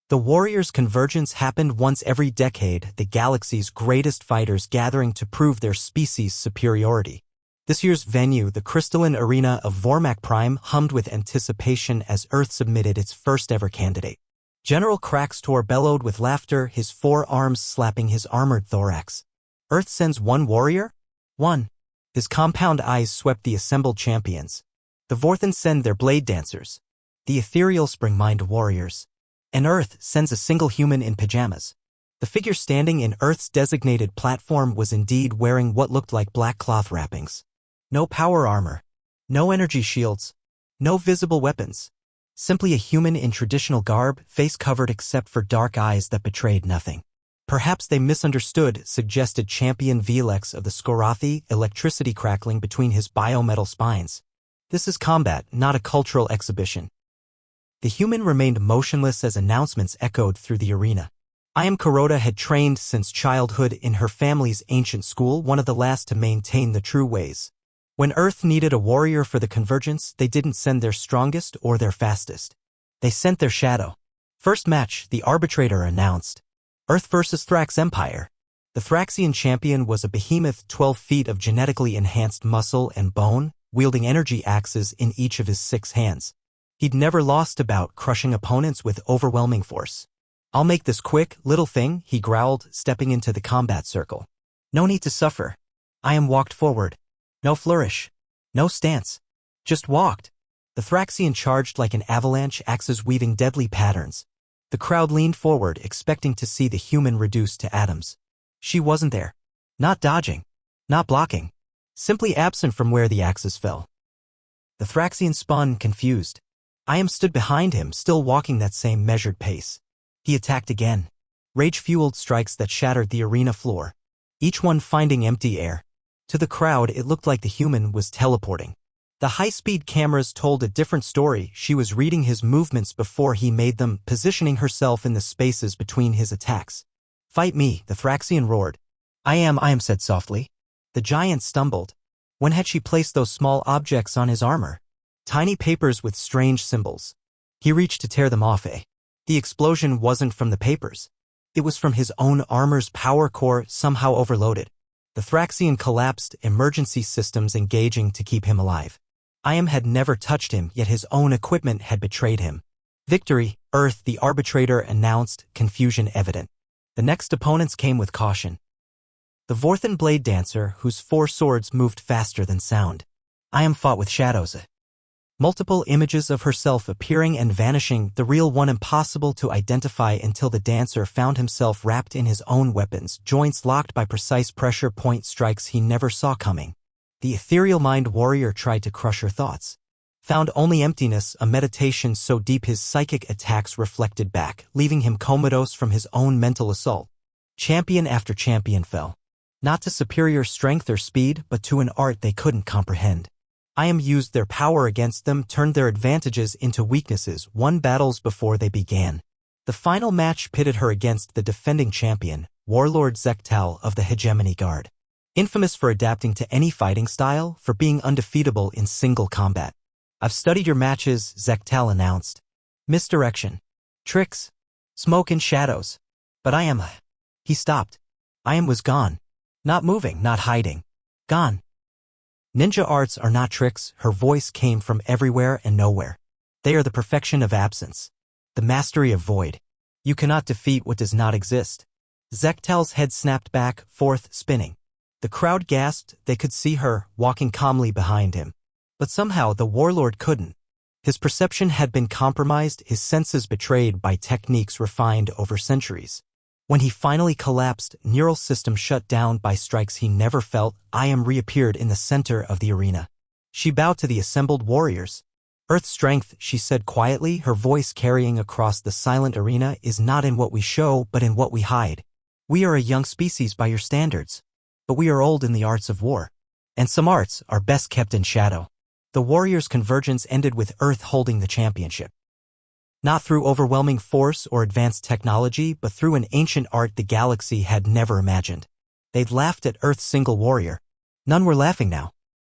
The warriors' convergence happened once every decade, the galaxy's greatest fighters gathering to prove their species' superiority. This year's venue, the crystalline arena of Vormak Prime, hummed with anticipation as Earth submitted its first-ever candidate. General Kraxtor bellowed with laughter, his forearms slapping his armored thorax. Earth sends one warrior? One. His compound eyes swept the assembled champions. The Vorthans send their blade dancers, the ethereal spring-mind warriors. And Earth sends a single human in pajamas. The figure standing in Earth's designated platform was indeed wearing what looked like black cloth wrappings. No power armor, no energy shields, no visible weapons. Simply a human in traditional garb, face covered except for dark eyes that betrayed nothing. Perhaps they misunderstood, suggested Champion Velex of the Skorathi, electricity crackling between his biometal spines. This is combat, not a cultural exhibition. The human remained motionless as announcements echoed through the arena. Kuroda had trained since childhood in her family's ancient school, one of the last to maintain the true ways. When Earth needed a warrior for the convergence, they didn't send their strongest or their fastest. They sent their shadow. First match, the arbitrator announced. Earth versus Thrax Empire. The Thraxian champion was a behemoth 12 feet of genetically enhanced muscle and bone, wielding energy axes in each of his 6 hands. He'd never lost a bout, crushing opponents with overwhelming force. "I'll make this quick, little thing," he growled, stepping into the combat circle. "No need to suffer." Walked forward. No flourish. No stance. Just walked. The Thraxian charged like an avalanche, axes weaving deadly patterns. The crowd leaned forward, expecting to see the human reduced to atoms. She wasn't there. Not dodging. Not blocking. Simply absent from where the axes fell. The Thraxian spun, confused. Stood behind him, still walking that same measured pace. He attacked again. Rage-fueled strikes that shattered the arena floor. Each one finding empty air. To the crowd, it looked like the human was teleporting. The high-speed cameras told a different story. She was reading his movements before he made them, positioning herself in the spaces between his attacks. "Fight me," the Thraxian roared. I am, said softly. The giant stumbled. When had she placed those small objects on his armor? Tiny papers with strange symbols. He reached to tear them off. The explosion wasn't from the papers. It was from his own armor's power core, somehow overloaded. The Thraxian collapsed, emergency systems engaging to keep him alive. Had never touched him, yet his own equipment had betrayed him. "Victory, Earth," the arbitrator announced, confusion evident. The next opponents came with caution. The Vorthan blade dancer, whose 4 swords moved faster than sound. Fought with shadows. Multiple images of herself appearing and vanishing, the real one impossible to identify until the dancer found himself wrapped in his own weapons, joints locked by precise pressure point strikes he never saw coming. The ethereal mind warrior tried to crush her thoughts. Found only emptiness, a meditation so deep his psychic attacks reflected back, leaving him comatose from his own mental assault. Champion after champion fell. Not to superior strength or speed, but to an art they couldn't comprehend. Used their power against them, turned their advantages into weaknesses, won battles before they began. The final match pitted her against the defending champion, Warlord Zektal of the Hegemony Guard. Infamous for adapting to any fighting style, for being undefeatable in single combat. "I've studied your matches," Zektal announced. "Misdirection. Tricks. Smoke and shadows. But He stopped. Was gone. Not moving, not hiding. Gone. "Ninja arts are not tricks," her voice came from everywhere and nowhere. "They are the perfection of absence. The mastery of void. You cannot defeat what does not exist." Zektal's head snapped back, forth, spinning. The crowd gasped. They could see her, walking calmly behind him. But somehow the warlord couldn't. His perception had been compromised, his senses betrayed by techniques refined over centuries. When he finally collapsed, neural system shut down by strikes he never felt, reappeared in the center of the arena. She bowed to the assembled warriors. "Earth's strength," she said quietly, her voice carrying across the silent arena, "is not in what we show, but in what we hide. We are a young species by your standards. But we are old in the arts of war. And some arts are best kept in shadow." The warriors' convergence ended with Earth holding the championship. Not through overwhelming force or advanced technology, but through an ancient art the galaxy had never imagined. They'd laughed at Earth's single warrior. None were laughing now.